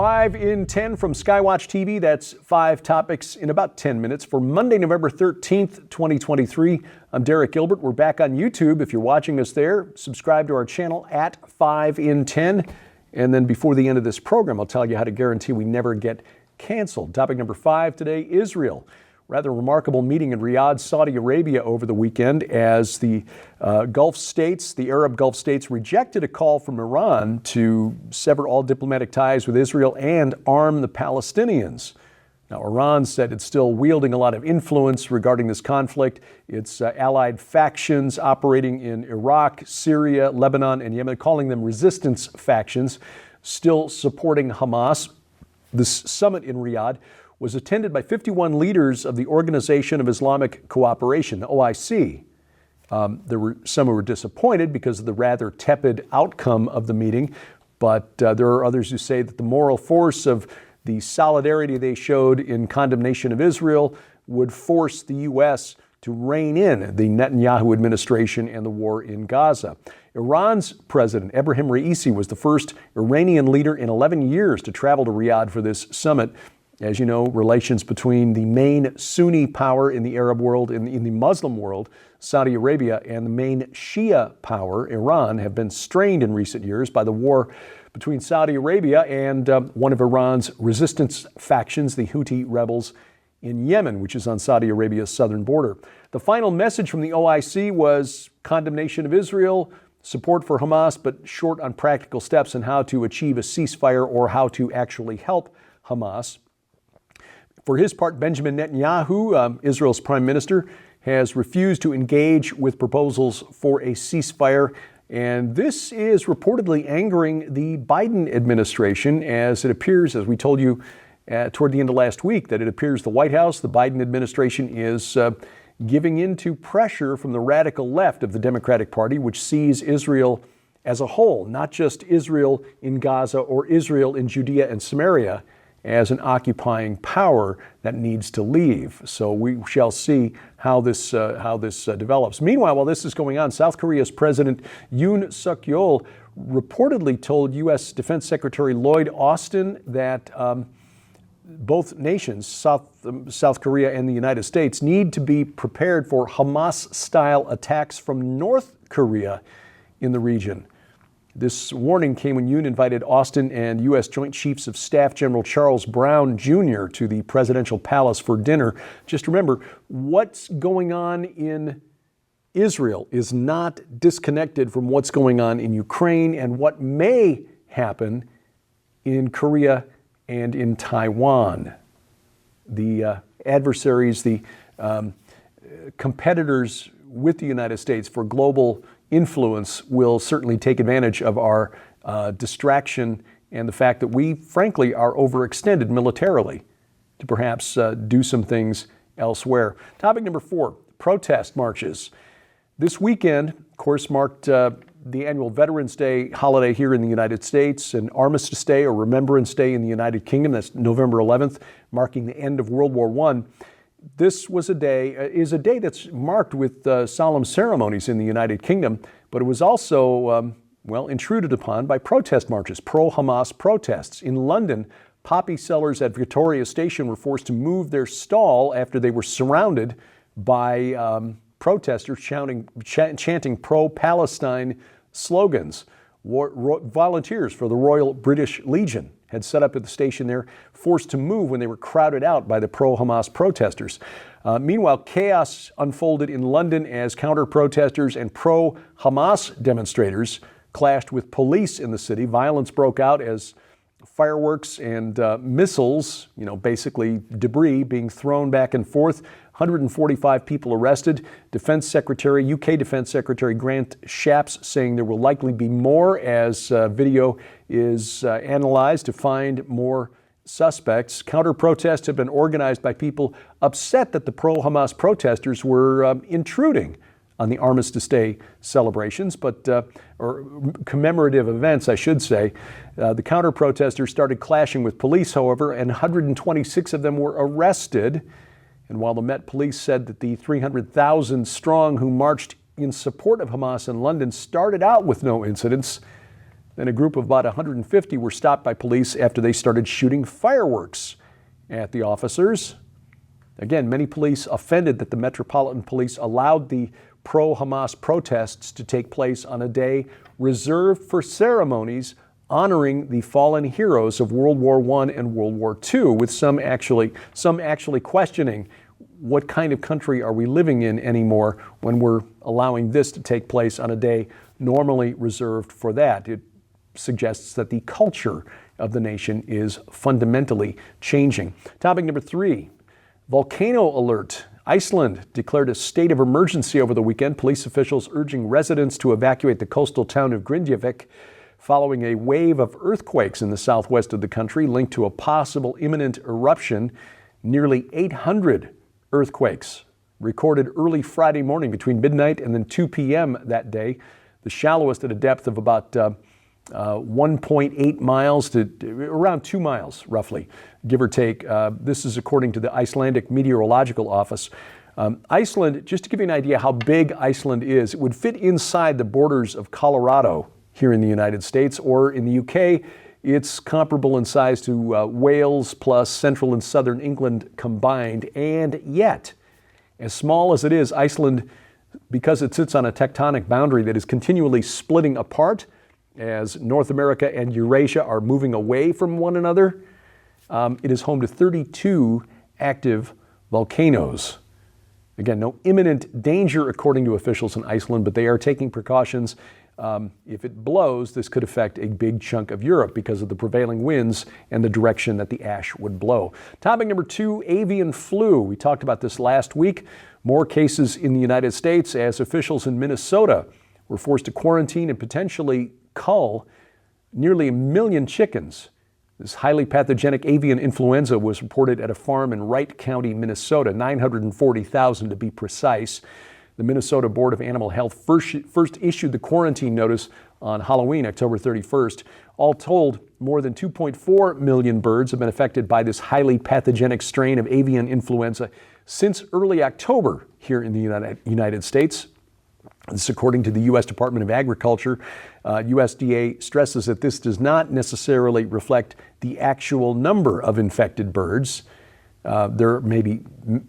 5 in 10 from Skywatch TV. That's 5 topics in about 10 minutes for Monday, November 13th, 2023. I'm Derek Gilbert. We're back on YouTube. If you're watching us there, subscribe to our channel at 5 in 10. And then before the end of this program, I'll tell you how to guarantee we never get canceled. Topic number 5 today, Israel. Rather remarkable meeting in Riyadh, Saudi Arabia over the weekend as the Gulf states, the Arab Gulf states, rejected a call from Iran to sever all diplomatic ties with Israel and arm the Palestinians. Now, Iran said it's still wielding a lot of influence regarding this conflict. Its allied factions operating in Iraq, Syria, Lebanon, and Yemen, calling them resistance factions, still supporting Hamas. This summit in Riyadh was attended by 51 leaders of the Organization of Islamic Cooperation, the OIC. There were some who were disappointed because of the rather tepid outcome of the meeting, but there are others who say that the moral force of the solidarity they showed in condemnation of Israel would force the U.S. to rein in the Netanyahu administration and the war in Gaza. Iran's president, Ebrahim Raisi, was the first Iranian leader in 11 years to travel to Riyadh for this summit. As you know, relations between the main Sunni power in the Arab world, in the Muslim world, Saudi Arabia, and the main Shia power, Iran, have been strained in recent years by the war between Saudi Arabia and one of Iran's resistance factions, the Houthi rebels in Yemen, which is on Saudi Arabia's southern border. The final message from the OIC was condemnation of Israel, support for Hamas, but short on practical steps on how to achieve a ceasefire or how to actually help Hamas. For his part, Benjamin Netanyahu, Israel's prime minister, has refused to engage with proposals for a ceasefire. And this is reportedly angering the Biden administration, as it appears, as we told you toward the end of last week, that it appears the White House, the Biden administration, is giving in to pressure from the radical left of the Democratic Party, which sees Israel as a whole, not just Israel in Gaza or Israel in Judea and Samaria, as an occupying power that needs to leave. So we shall see how this develops. Meanwhile, while this is going on, South Korea's President Yoon Suk-yeol reportedly told U.S. Defense Secretary Lloyd Austin that both nations, South Korea and the United States, need to be prepared for Hamas-style attacks from North Korea in the region. This warning came when Yoon invited Austin and U.S. Joint Chiefs of Staff General Charles Brown Jr. to the presidential palace for dinner. Just remember, what's going on in Israel is not disconnected from what's going on in Ukraine and what may happen in Korea and in Taiwan. The adversaries, the competitors with the United States for global influence will certainly take advantage of our distraction and the fact that we, frankly, are overextended militarily to perhaps do some things elsewhere. Topic number 4, protest marches. This weekend, of course, marked the annual Veterans Day holiday here in the United States, and Armistice Day or Remembrance Day in the United Kingdom. That's November 11th, marking the end of World War I. This is a day that's marked with solemn ceremonies in the United Kingdom, but it was also, intruded upon by protest marches, pro-Hamas protests. In London, poppy sellers at Victoria Station were forced to move their stall after they were surrounded by protesters chanting pro-Palestine slogans. Volunteers for the Royal British Legion had set up at the station there, forced to move when they were crowded out by the pro-Hamas protesters. Meanwhile, chaos unfolded in London as counter-protesters and pro-Hamas demonstrators clashed with police in the city. Violence broke out as fireworks and missiles, basically debris being thrown back and forth. 145 people arrested. UK Defense Secretary Grant Shapps saying there will likely be more as video is analyzed to find more suspects. Counter-protests have been organized by people upset that the pro-Hamas protesters were intruding on the Armistice Day celebrations, or commemorative events, I should say. The counter-protesters started clashing with police, however, and 126 of them were arrested. And while the Met Police said that the 300,000 strong who marched in support of Hamas in London started out with no incidents, Then a group of about 150 were stopped by police after they started shooting fireworks at the officers. Again, many police offended that the Metropolitan Police allowed the pro-Hamas protests to take place on a day reserved for ceremonies honoring the fallen heroes of World War I and World War II, with some actually questioning what kind of country are we living in anymore when we're allowing this to take place on a day normally reserved for that. It suggests that the culture of the nation is fundamentally changing. Topic number 3, volcano alert. Iceland declared a state of emergency over the weekend, police officials urging residents to evacuate the coastal town of Grindavik following a wave of earthquakes in the southwest of the country linked to a possible imminent eruption. Nearly 800 earthquakes recorded early Friday morning between midnight and then 2 p.m. that day, the shallowest at a depth of about 1.8 miles to around 2 miles, roughly, give or take. This is according to the Icelandic Meteorological Office. Iceland, just to give you an idea how big Iceland is, it would fit inside the borders of Colorado here in the United States, or in the UK, it's comparable in size to Wales plus central and southern England combined. And yet, as small as it is, Iceland, because it sits on a tectonic boundary that is continually splitting apart as North America and Eurasia are moving away from one another, it is home to 32 active volcanoes. Again, no imminent danger according to officials in Iceland, but they are taking precautions. If it blows, this could affect a big chunk of Europe because of the prevailing winds and the direction that the ash would blow. Topic number 2, avian flu. We talked about this last week. More cases in the United States as officials in Minnesota were forced to quarantine and potentially cull nearly 1 million chickens. This highly pathogenic avian influenza was reported at a farm in Wright County, Minnesota, 940,000 to be precise. The Minnesota Board of Animal Health first issued the quarantine notice on Halloween, October 31st. All told, more than 2.4 million birds have been affected by this highly pathogenic strain of avian influenza since early October here in the United States. This, according to the U.S. Department of Agriculture. USDA stresses that this does not necessarily reflect the actual number of infected birds. There may be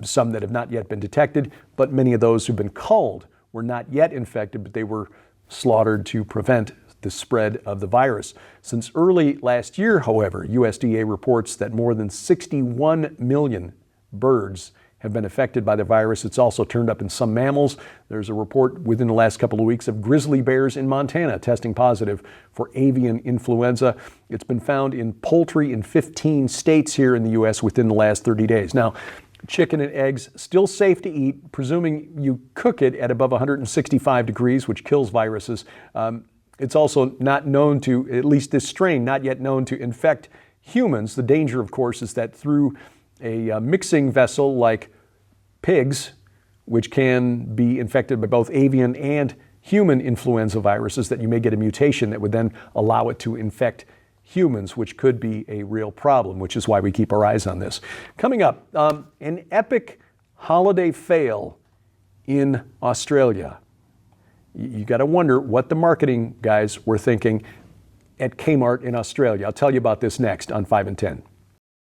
some that have not yet been detected, but many of those who've been culled were not yet infected, but they were slaughtered to prevent the spread of the virus. Since early last year, however, USDA reports that more than 61 million birds have been affected by the virus. It's also turned up in some mammals. There's a report within the last couple of weeks of grizzly bears in Montana testing positive for avian influenza. It's been found in poultry in 15 states here in the U.S. within the last 30 days. Now, chicken and eggs, still safe to eat, presuming you cook it at above 165 degrees, which kills viruses. It's also not known to, at least this strain, not yet known to infect humans. The danger, of course, is that through a mixing vessel like pigs, which can be infected by both avian and human influenza viruses, that you may get a mutation that would then allow it to infect humans, which could be a real problem, which is why we keep our eyes on this. Coming up, an epic holiday fail in Australia. You got to wonder what the marketing guys were thinking at Kmart in Australia. I'll tell you about this next on 5 and 10.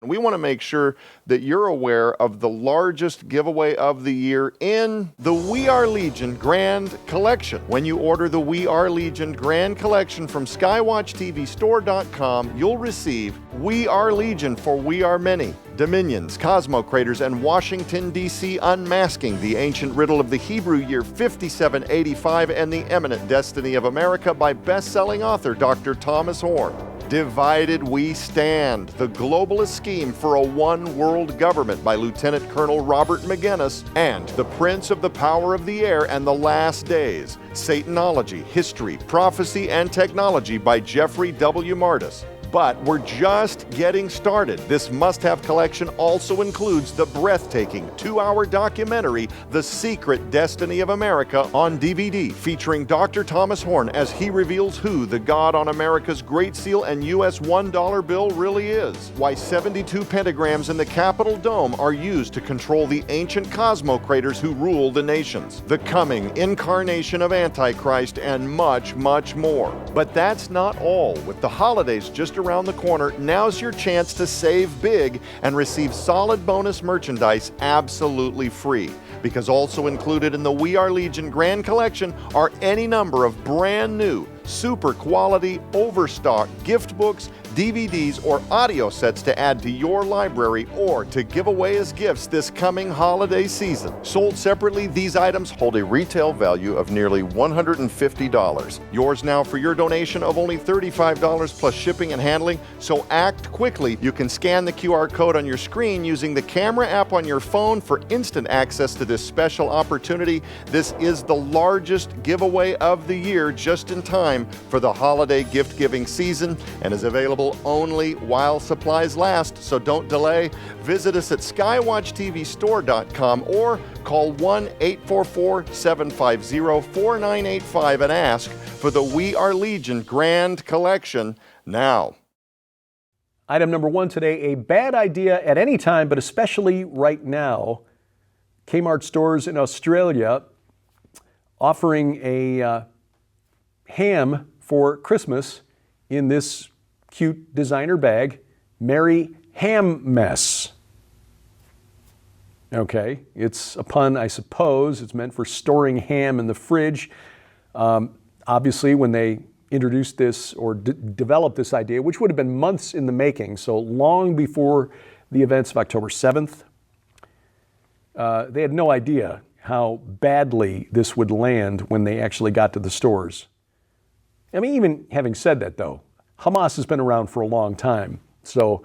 We want to make sure that you're aware of the largest giveaway of the year in the We Are Legion Grand Collection. When you order the We Are Legion Grand Collection from SkywatchTVStore.com, you'll receive We Are Legion for We Are Many, Dominions, Cosmo Craters, and Washington, D.C. Unmasking the Ancient Riddle of the Hebrew Year 5785 and the Eminent Destiny of America by best-selling author Dr. Thomas Horn. Divided We Stand, the globalist scheme for a one-world government by Lieutenant Colonel Robert McGinnis, and The Prince of the Power of the Air and the Last Days, Satanology, History, Prophecy, and Technology by Jeffrey W. Martis. But we're just getting started. This must-have collection also includes the breathtaking 2-hour documentary, The Secret Destiny of America, on DVD, featuring Dr. Thomas Horn as he reveals who the God on America's Great Seal and U.S. $1 bill really is, why 72 pentagrams in the Capitol Dome are used to control the ancient cosmocrators who rule the nations, the coming incarnation of Antichrist, and much, much more. But that's not all. With the holidays just around the corner, now's your chance to save big and receive solid bonus merchandise absolutely free. Because also included in the We Are Legion Grand Collection are any number of brand new, super quality, overstock gift books, DVDs, or audio sets to add to your library or to give away as gifts this coming holiday season. Sold separately, these items hold a retail value of nearly $150. Yours now for your donation of only $35 plus shipping and handling, so act quickly. You can scan the QR code on your screen using the camera app on your phone for instant access to this special opportunity. This is the largest giveaway of the year, just in time for the holiday gift-giving season, and is available only while supplies last, so don't delay. Visit us at skywatchtvstore.com or call 1-844-750-4985 and ask for the We Are Legion Grand Collection now. Item number 1 today, a bad idea at any time, but especially right now. Kmart stores in Australia offering a ham for Christmas in this cute designer bag. Merry Ham Mess. Okay, it's a pun, I suppose. It's meant for storing ham in the fridge. Obviously, when they introduced this or developed this idea, which would have been months in the making, so long before the events of October 7th, they had no idea how badly this would land when they actually got to the stores. I mean, even having said that, though, Hamas has been around for a long time, so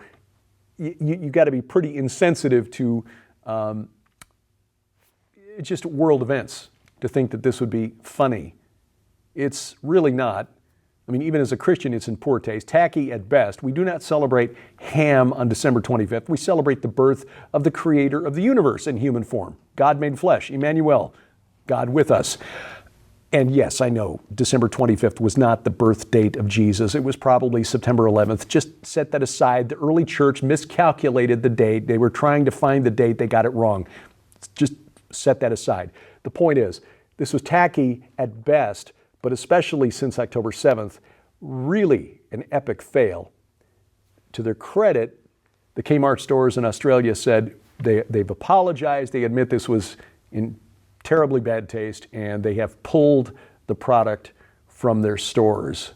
you got to be pretty insensitive to just world events to think that this would be funny. It's really not. I mean, even as a Christian, it's in poor taste, tacky at best. We do not celebrate ham on December 25th. We celebrate the birth of the creator of the universe in human form, God made flesh, Emmanuel, God with us. And yes, I know December 25th was not the birth date of Jesus. It was probably September 11th. Just set that aside. The early church miscalculated the date. They were trying to find the date. They got it wrong. Just set that aside. The point is, this was tacky at best, but especially since October 7th, really an epic fail. To their credit, the Kmart stores in Australia said they've apologized. They admit this was in terribly bad taste, and they have pulled the product from their stores.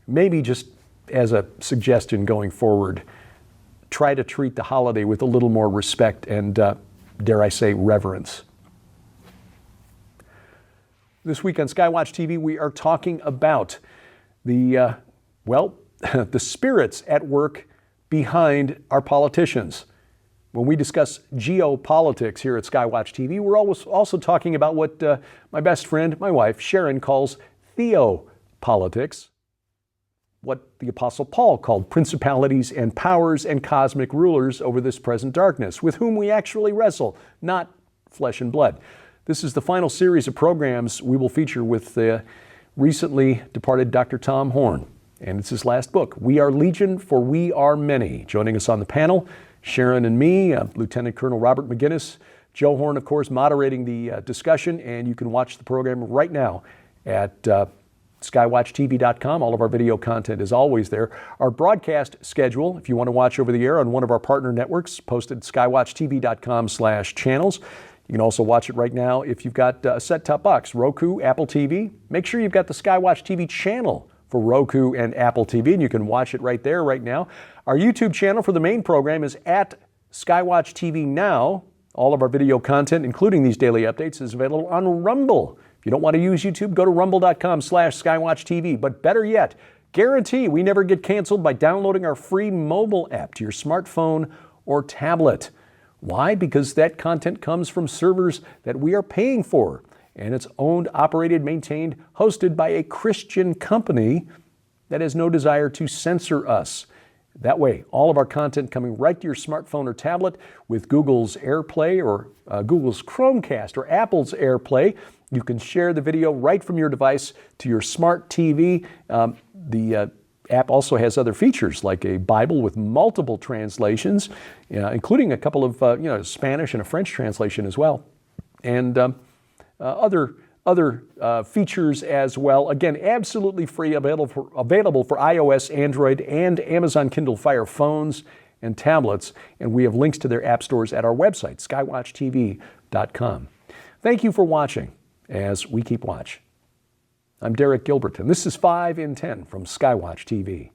Maybe just as a suggestion going forward, try to treat the holiday with a little more respect and, dare I say, reverence. This week on Skywatch TV, we are talking about the spirits at work behind our politicians. When we discuss geopolitics here at Skywatch TV, we're always also talking about what my best friend, my wife, Sharon, calls theopolitics, what the Apostle Paul called principalities and powers and cosmic rulers over this present darkness, with whom we actually wrestle, not flesh and blood. This is the final series of programs we will feature with the recently departed Dr. Tom Horn, and it's his last book, We Are Legion, for We Are Many. Joining us on the panel, Sharon and me, Lieutenant Colonel Robert McGinnis, Joe Horn, of course, moderating the discussion, and you can watch the program right now at skywatchtv.com. All of our video content is always there. Our broadcast schedule, if you want to watch over the air on one of our partner networks, posted at skywatchtv.com/channels. You can also watch it right now if you've got a set-top box, Roku, Apple TV. Make sure you've got the Skywatch TV channel for Roku and Apple TV, and you can watch it right there, right now. Our YouTube channel for the main program is at Skywatch TV Now. All of our video content, including these daily updates, is available on Rumble. If you don't want to use YouTube, go to rumble.com/SkywatchTV. But better yet, guarantee we never get canceled by downloading our free mobile app to your smartphone or tablet. Why? Because that content comes from servers that we are paying for, and it's owned, operated, maintained, hosted by a Christian company that has no desire to censor us. That way, all of our content coming right to your smartphone or tablet with Google's AirPlay or Google's Chromecast or Apple's AirPlay. You can share the video right from your device to your smart TV. The app also has other features like a Bible with multiple translations, including a couple of Spanish and a French translation as well, and other features as well. Again, absolutely free, available for iOS, Android, and Amazon Kindle Fire phones and tablets. And we have links to their app stores at our website, skywatchtv.com. Thank you for watching as we keep watch. I'm Derek Gilbert, and this is 5 in 10 from Skywatch TV.